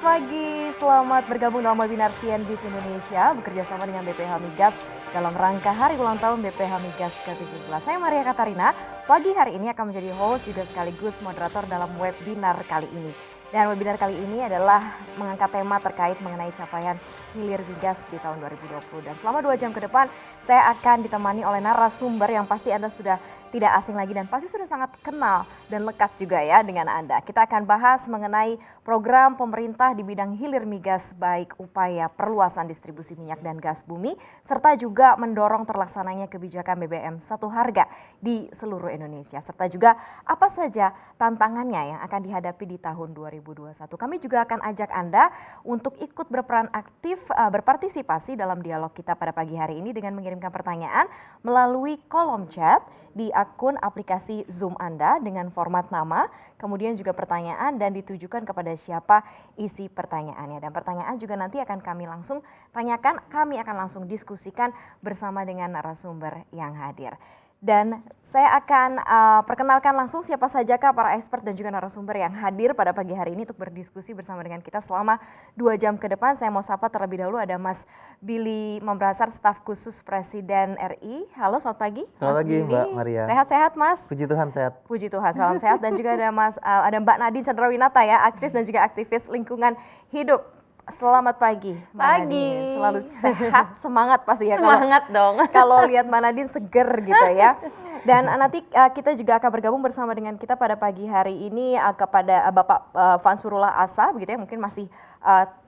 pagi, selamat bergabung dalam webinar CNBC Indonesia bekerja sama dengan BPH Migas dalam rangka hari ulang tahun BPH Migas ke-17. Saya Maria Katarina, pagi hari ini akan menjadi host juga sekaligus moderator dalam webinar kali ini. Dan webinar kali ini adalah mengangkat tema terkait mengenai capaian hilir migas di tahun 2020. Dan selama 2 jam ke depan saya akan ditemani oleh narasumber yang pasti Anda sudah tidak asing lagi dan pasti sudah sangat kenal dan lekat juga ya dengan Anda. Kita akan bahas mengenai program pemerintah di bidang hilir migas, baik upaya perluasan distribusi minyak dan gas bumi serta juga mendorong terlaksananya kebijakan BBM satu harga di seluruh Indonesia, serta juga apa saja tantangannya yang akan dihadapi di tahun 2021. Kami juga akan ajak Anda untuk ikut berperan aktif berpartisipasi dalam dialog kita pada pagi hari ini dengan mengirimkan pertanyaan melalui kolom chat di akun aplikasi Zoom Anda dengan format nama, kemudian juga pertanyaan dan ditujukan kepada siapa isi pertanyaannya. Dan pertanyaan juga nanti akan kami langsung tanyakan, kami akan langsung diskusikan bersama dengan narasumber yang hadir. Dan saya akan perkenalkan langsung siapa sajakah para expert dan juga narasumber yang hadir pada pagi hari ini untuk berdiskusi bersama dengan kita selama 2 jam ke depan. Saya mau sapa terlebih dahulu ada Mas Billy Mambrasar, staf khusus Presiden RI. Halo, selamat pagi. Selamat Mas pagi Billy. Mbak Maria. Sehat-sehat Mas? Puji Tuhan sehat. Puji Tuhan, salam sehat. Dan juga ada ada Mbak Nadine Chandrawinata ya, aktris dan juga aktivis lingkungan hidup. Selamat pagi, Mbak Nadine. Selalu sehat, semangat pasti ya. Semangat dong. Kalau lihat Mbak Nadine seger gitu ya. Dan nanti kita juga akan bergabung bersama dengan kita pada pagi hari ini kepada Bapak Fansurullah Asa, begitu ya, mungkin masih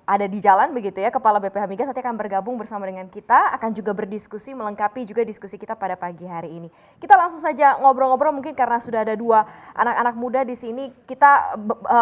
ada di jalan begitu ya, Kepala BPH Migas nanti akan bergabung bersama dengan kita, akan juga berdiskusi melengkapi juga diskusi kita pada pagi hari ini. Kita langsung saja ngobrol-ngobrol mungkin karena sudah ada 2 anak-anak muda di sini, kita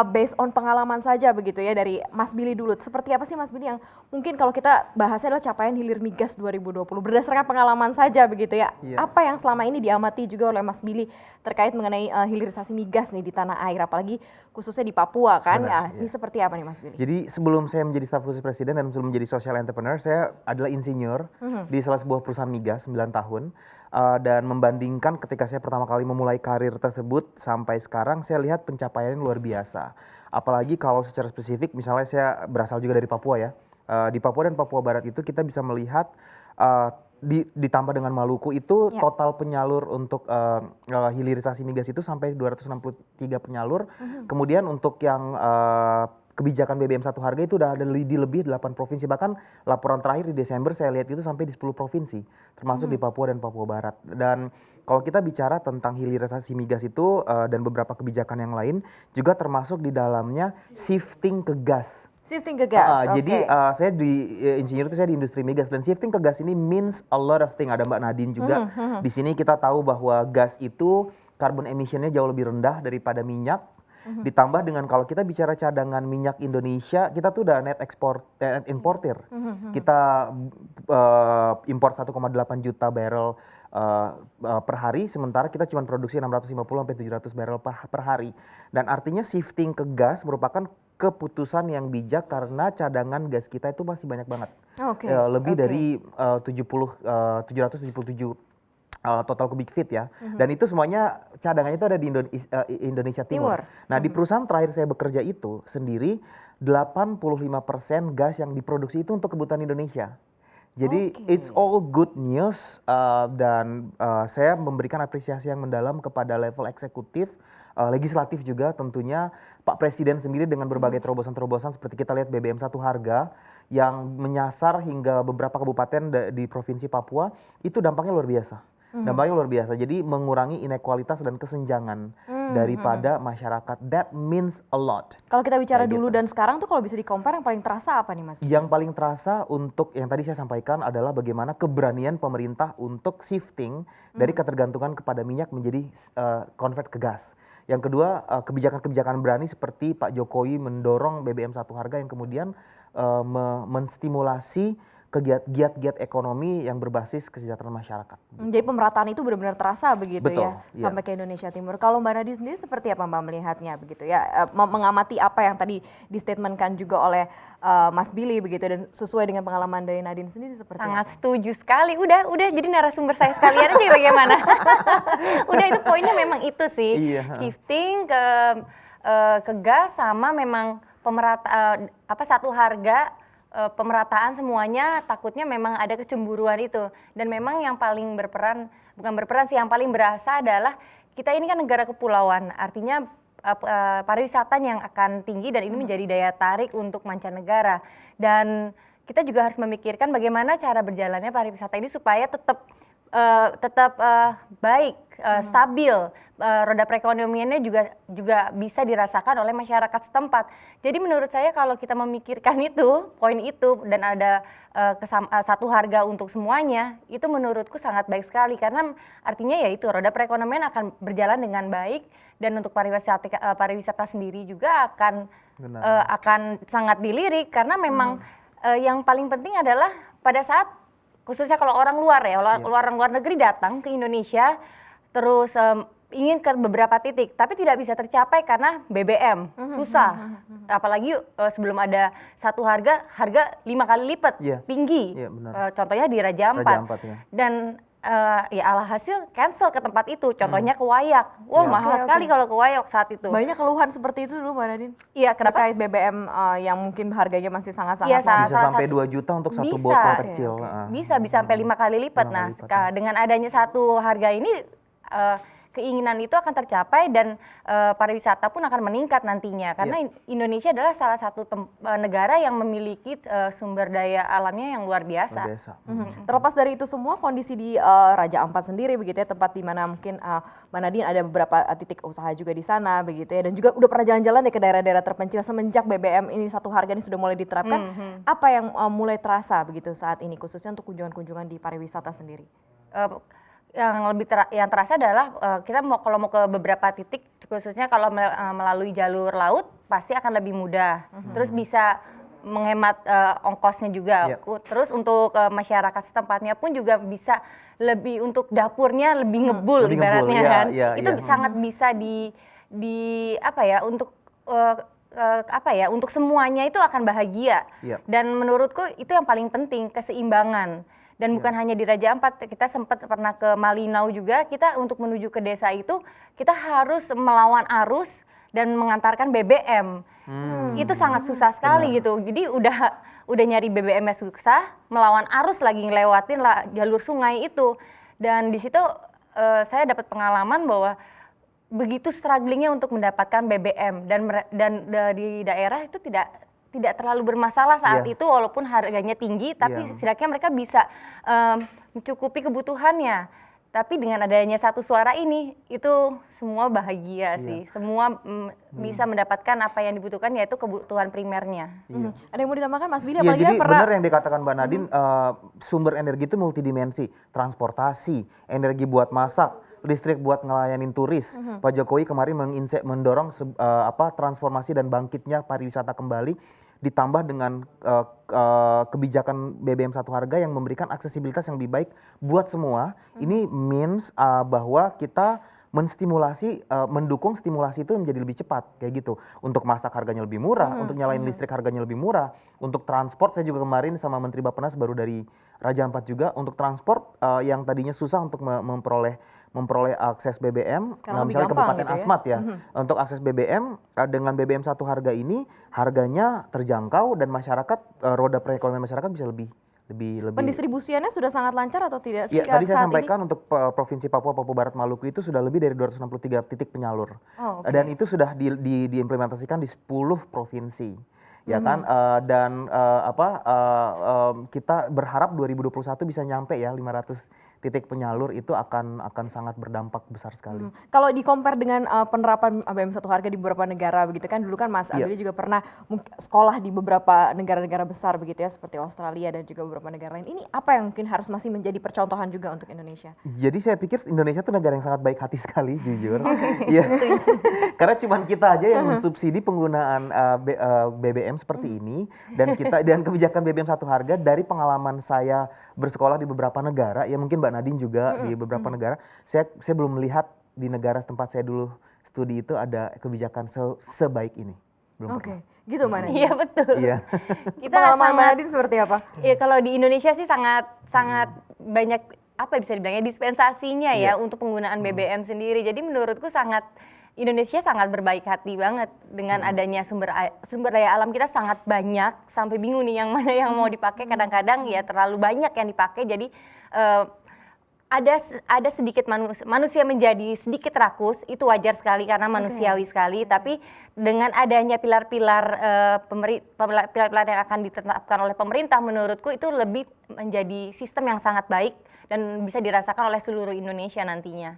based on pengalaman saja begitu ya, dari Mas Billy dulu. Seperti apa sih Mas Billy yang mungkin kalau kita bahasnya adalah capaian hilir migas 2020 berdasarkan pengalaman saja begitu ya. Iya. Apa yang selama ini diamati juga oleh Mas Billy terkait mengenai hilirisasi migas nih di tanah air, apalagi khususnya di Papua kan. Benar, Ini seperti apa nih Mas Billy? Jadi sebelum saya menjadi staf khusus presiden dan sebelum menjadi social entrepreneur, saya adalah insinyur di salah sebuah perusahaan migas 9 tahun. Dan membandingkan ketika saya pertama kali memulai karir tersebut sampai sekarang, saya lihat pencapaiannya luar biasa. Apalagi kalau secara spesifik, misalnya saya berasal juga dari Papua ya. Di Papua dan Papua Barat itu kita bisa melihat ditambah dengan Maluku itu total penyalur untuk hilirisasi migas itu sampai 263 penyalur. Kemudian untuk yang kebijakan BBM satu harga itu udah ada di lebih 8 provinsi. Bahkan laporan terakhir di Desember saya lihat itu sampai di 10 provinsi, termasuk di Papua dan Papua Barat. Dan kalau kita bicara tentang hilirisasi migas itu dan beberapa kebijakan yang lain, juga termasuk di dalamnya shifting ke gas. Shifting ke gas, Jadi saya di insinyur itu saya di industri migas, dan shifting ke gas ini means a lot of thing. Ada Mbak Nadine juga. Di sini kita tahu bahwa gas itu carbon emission-nya jauh lebih rendah daripada minyak. Ditambah dengan kalau kita bicara cadangan minyak Indonesia, kita tuh udah net importer. Kita import 1,8 juta barrel per hari, sementara kita cuma produksi 650 sampai 700 barrel per hari. Dan artinya shifting ke gas merupakan keputusan yang bijak karena cadangan gas kita itu masih banyak banget. Lebih dari 777 total cubic feet ya. Dan itu semuanya cadangannya itu ada di Indonesia Timur. Nah, di perusahaan terakhir saya bekerja itu sendiri 85% gas yang diproduksi itu untuk kebutuhan Indonesia. Jadi it's all good news, dan saya memberikan apresiasi yang mendalam kepada level eksekutif, legislatif juga tentunya, Pak Presiden sendiri dengan berbagai terobosan-terobosan seperti kita lihat BBM satu harga yang menyasar hingga beberapa kabupaten di Provinsi Papua, itu dampaknya luar biasa. Dampaknya luar biasa, jadi mengurangi inequalitas dan kesenjangan daripada masyarakat. That means a lot. Kalau kita bicara dulu dan sekarang tuh kalau bisa di-compare yang paling terasa apa nih Mas? Yang paling terasa untuk yang tadi saya sampaikan adalah bagaimana keberanian pemerintah untuk shifting dari ketergantungan kepada minyak menjadi convert ke gas. Yang kedua, kebijakan-kebijakan berani seperti Pak Jokowi mendorong BBM satu harga yang kemudian menstimulasi giat-giat ekonomi yang berbasis kesejahteraan masyarakat. Jadi pemerataan itu benar-benar terasa begitu. Betul, ya, sampai ke Indonesia Timur. Kalau Mbak Nadine sendiri seperti apa Mbak melihatnya begitu ya, mengamati apa yang tadi distatementkan juga oleh Mas Billy begitu, dan sesuai dengan pengalaman dari Nadine sendiri seperti Sangat apa? setuju sekali. Udah jadi narasumber saya sekalian aja bagaimana? Udah, itu poinnya memang itu sih. Iya. Shifting ke gas sama memang satu harga, pemerataan semuanya, takutnya memang ada kecemburuan itu. Dan memang yang paling bukan berperan sih, yang paling berasa adalah kita ini kan negara kepulauan, artinya pariwisata yang akan tinggi dan ini menjadi daya tarik untuk mancanegara. Dan kita juga harus memikirkan bagaimana cara berjalannya pariwisata ini supaya tetap baik, stabil, roda perekonomiannya juga bisa dirasakan oleh masyarakat setempat. Jadi menurut saya kalau kita memikirkan itu, poin itu dan ada satu harga untuk semuanya, itu menurutku sangat baik sekali karena artinya ya itu roda perekonomian akan berjalan dengan baik dan untuk pariwisata sendiri juga akan sangat dilirik karena memang yang paling penting adalah pada saat khususnya kalau orang luar ya, orang luar negeri datang ke Indonesia, terus ingin ke beberapa titik, tapi tidak bisa tercapai karena BBM, susah. Apalagi sebelum ada satu harga 5 kali lipat, tinggi. Contohnya di Raja Ampat. Dan ya alhasil cancel ke tempat itu, contohnya ke Wayak. Wah mahal sekali kalau ke Wayak saat itu. Banyak keluhan seperti itu dulu Mbak Nadine? Iya, kenapa? Terkait BBM yang mungkin harganya masih sangat-sangat bisa sampai 2 juta untuk satu botol kecil. Bisa sampai 5 kali lipat. Nah, dengan adanya satu harga ini keinginan itu akan tercapai dan pariwisata pun akan meningkat nantinya karena Indonesia adalah salah satu negara yang memiliki sumber daya alamnya yang luar biasa. Terlepas dari itu semua, kondisi di Raja Ampat sendiri begitu ya, tempat di mana mungkin Mbak Nadine ada beberapa titik usaha juga di sana begitu ya, dan juga udah pernah jalan-jalan deh ke daerah-daerah terpencil semenjak BBM ini satu harga ini sudah mulai diterapkan. Apa yang mulai terasa begitu saat ini khususnya untuk kunjungan-kunjungan di pariwisata sendiri? Yang terasa adalah kita kalau mau ke beberapa titik khususnya kalau melalui jalur laut pasti akan lebih mudah. Terus bisa menghemat ongkosnya juga. Terus untuk masyarakat setempatnya pun juga bisa lebih untuk dapurnya lebih ngebul ibaratnya kan. Itu sangat bisa untuk semuanya itu akan bahagia. Dan menurutku itu yang paling penting, keseimbangan. Dan bukan hanya di Raja Ampat, kita sempat pernah ke Malinau juga, kita untuk menuju ke desa itu, kita harus melawan arus dan mengantarkan BBM. Itu sangat susah sekali gitu. Jadi udah nyari BBM-nya susah, melawan arus lagi ngelewatin jalur sungai itu. Dan di situ saya dapat pengalaman bahwa begitu strugglingnya untuk mendapatkan BBM dan di daerah itu tidak terlalu bermasalah saat itu walaupun harganya tinggi, tapi setidaknya mereka bisa mencukupi kebutuhannya. Tapi dengan adanya satu suara ini, itu semua bahagia sih. Semua bisa mendapatkan apa yang dibutuhkan, yaitu kebutuhan primernya. Ada yang mau ditambahkan Mas Billy? Jadi benar yang dikatakan Mbak Nadine, sumber energi itu multidimensi. Transportasi, energi buat masak, listrik buat ngelayanin turis. Pak Jokowi kemarin mendorong transformasi dan bangkitnya pariwisata kembali, ditambah dengan kebijakan BBM satu harga yang memberikan aksesibilitas yang lebih baik buat semua. Ini means bahwa kita mendukung stimulasi itu menjadi lebih cepat kayak gitu. Untuk masak harganya lebih murah, untuk nyalain listrik harganya lebih murah, untuk transport saya juga kemarin sama Menteri Bappenas baru dari Raja Ampat juga, untuk transport yang tadinya susah untuk memperoleh akses BBM, misalnya Kabupaten gitu Asmat ya. Untuk akses BBM dengan BBM satu harga ini harganya terjangkau dan masyarakat roda perekonomian masyarakat bisa lebih. Pendistribusiannya sudah sangat lancar atau tidak sih? Ya, tadi saya sampaikan untuk Provinsi Papua Barat Maluku itu sudah lebih dari 263 titik penyalur. Dan itu sudah diimplementasikan di 10 provinsi. Ya kan, kita berharap 2021 bisa nyampe ya 500 titik penyalur, itu akan sangat berdampak besar sekali. Kalau di-compare dengan penerapan BBM satu harga di beberapa negara begitu kan, dulu kan Mas Abili juga pernah sekolah di beberapa negara-negara besar begitu ya, seperti Australia dan juga beberapa negara lain. Ini apa yang mungkin harus masih menjadi percontohan juga untuk Indonesia? Jadi saya pikir Indonesia itu negara yang sangat baik hati sekali, jujur. Karena cuman kita aja yang mensubsidi penggunaan BBM seperti ini, dan kebijakan BBM satu harga. Dari pengalaman saya bersekolah di beberapa negara, ya mungkin Mbak Nadine juga di beberapa negara, saya belum melihat di negara tempat saya dulu studi itu ada kebijakan sebaik ini. Oke, gitu Mbak Nadine? Iya betul. Pengalaman Mbak Nadine seperti apa? Ya kalau di Indonesia sih sangat banyak bisa dibilangnya dispensasinya ya untuk penggunaan BBM sendiri. Jadi menurutku sangat Indonesia sangat berbaik hati banget dengan adanya sumber daya alam kita sangat banyak sampai bingung nih yang mana yang mau dipakai. Kadang-kadang ya terlalu banyak yang dipakai, jadi ada sedikit manusia menjadi sedikit rakus, itu wajar sekali karena manusiawi sekali. Tapi dengan adanya pilar-pilar yang akan ditetapkan oleh pemerintah, menurutku itu lebih menjadi sistem yang sangat baik dan bisa dirasakan oleh seluruh Indonesia nantinya.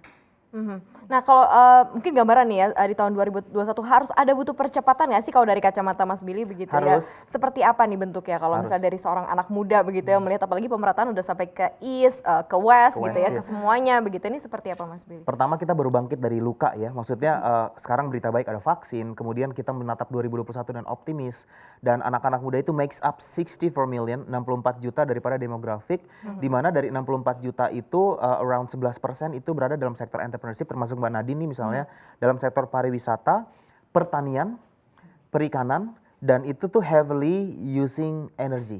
Nah kalau mungkin gambaran nih ya di tahun 2021 harus ada butuh percepatan nggak sih kalau dari kacamata Mas Billy begitu Harus. ya? Seperti apa nih bentuknya kalau misalnya dari seorang anak muda begitu ya melihat apalagi pemerataan udah sampai ke East, ke West gitu ya, West, ke semuanya begitu, ini seperti apa Mas Billy? Pertama kita baru bangkit dari luka ya, maksudnya sekarang berita baik ada vaksin, kemudian kita menatap 2021 dan optimis, dan anak-anak muda itu makes up 64 million, 64 juta daripada demografik, di mana dari 64 juta itu around 11% itu berada dalam sektor entrepreneurship, termasuk Mbak Nadine nih misalnya, dalam sektor pariwisata, pertanian, perikanan, dan itu tuh heavily using energy,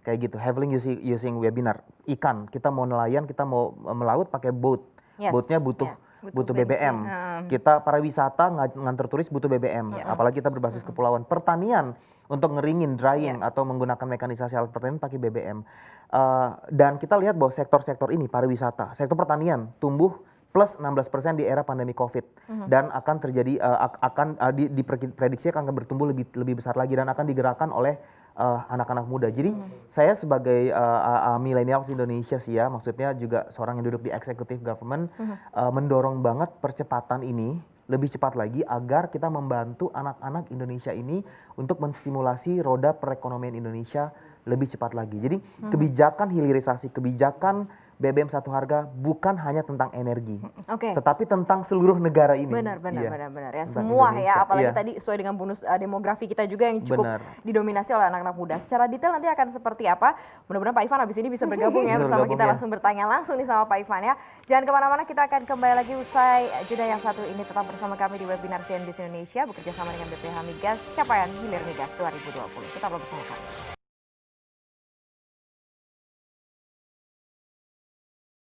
kayak gitu, heavily using webinar, ikan, kita mau nelayan, kita mau melaut pakai boat. Yes. Boatnya butuh BBM. Kita pariwisata nganter turis butuh BBM. Apalagi kita berbasis kepulauan. Pertanian untuk ngeringin, drying atau menggunakan mekanisasi alat pertanian pakai BBM. Dan kita lihat bahwa sektor-sektor ini pariwisata, sektor pertanian tumbuh plus 16% di era pandemi COVID dan akan terjadi diprediksi akan bertumbuh lebih besar lagi dan akan digerakkan oleh anak-anak muda. Jadi saya sebagai millennials Indonesia sih ya, maksudnya juga seorang yang duduk di executive government, mendorong banget percepatan ini lebih cepat lagi agar kita membantu anak-anak Indonesia ini untuk menstimulasi roda perekonomian Indonesia lebih cepat lagi. Jadi kebijakan hilirisasi, kebijakan BBM satu harga bukan hanya tentang energi, tetapi tentang seluruh negara ini. Benar ya, Tentang semua Indonesia. ya, apalagi Iya. tadi sesuai dengan bonus demografi kita juga yang cukup Benar. didominasi oleh anak-anak muda. Secara detail nanti akan seperti apa? Mudah-mudahan Pak Ivan habis ini bisa bergabung ya Bisa bersama bergabung kita, ya. langsung bertanya langsung nih sama Pak Ivan ya. Jangan kemana-mana, kita akan kembali lagi usai jeda yang satu ini. Tetap bersama kami di webinar CNBC Indonesia bekerja sama dengan BPH Migas Capaian Hilir Migas 2020. Tetaplah bersama kami.